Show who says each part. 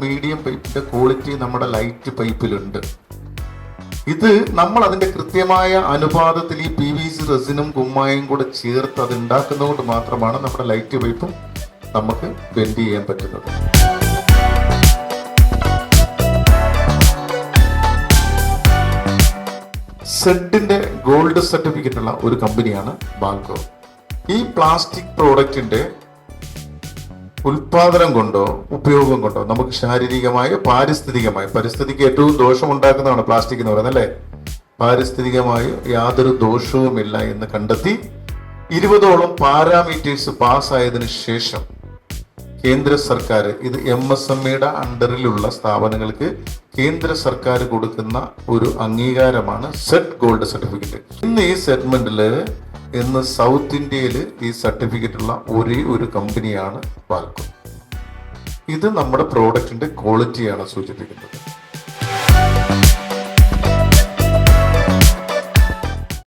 Speaker 1: Medium പൈപ്പിന്റെ quality നമ്മുടെ light പൈപ്പിലുണ്ട്. ഇത് നമ്മൾ അതിന്റെ കൃത്യമായ അനുപാതത്തിൽ ഈ PVC റെസിനും കുമ്മായും കൂടെ ചേർത്ത് അത് ഉണ്ടാക്കുന്നതുകൊണ്ട് മാത്രമാണ് നമ്മുടെ ലൈറ്റ് പൈപ്പും നമുക്ക് ബെൻഡ് ചെയ്യാൻ പറ്റുന്നത്. സെഡിന്റെ ഗോൾഡ് സർട്ടിഫിക്കറ്റ് ഉള്ള ഒരു കമ്പനിയാണ് ബാൽകോ. ഈ പ്ലാസ്റ്റിക് പ്രോഡക്റ്റിന്റെ ഉൽപാദനം കൊണ്ടോ ഉപയോഗം കൊണ്ടോ നമുക്ക് ശാരീരികമായ പരിസ്ഥിതിക്ക് ഏറ്റവും ദോഷമുണ്ടാക്കുന്നതാണ് പ്ലാസ്റ്റിക് എന്ന് പറയുന്നത്, അല്ലേ? പാരിസ്ഥിതികമായി യാതൊരു ദോഷവുമില്ല എന്ന് കണ്ടെത്തി 20ഓളം പാരാമീറ്റേഴ്സ് പാസ്സായതിനു ശേഷം കേന്ദ്ര സർക്കാർ, ഇത് MSMEയുടെ അണ്ടറിലുള്ള സ്ഥാപനങ്ങൾക്ക് കേന്ദ്ര സർക്കാർ കൊടുക്കുന്ന ഒരു അംഗീകാരമാണ് സെഡ് ഗോൾഡ് സർട്ടിഫിക്കറ്റ്. ഇന്ന് ഈ സെഗ്മെന്റില് സൗത്ത് ഇന്ത്യയിൽ ഈ സർട്ടിഫിക്കറ്റ് ഉള്ള ഒരേ ഒരു കമ്പനിയാണ് ബാൽകോ. ഇത് നമ്മുടെ പ്രോഡക്റ്റിന്റെ ക്വാളിറ്റിയാണ് സൂചിപ്പിക്കുന്നത്.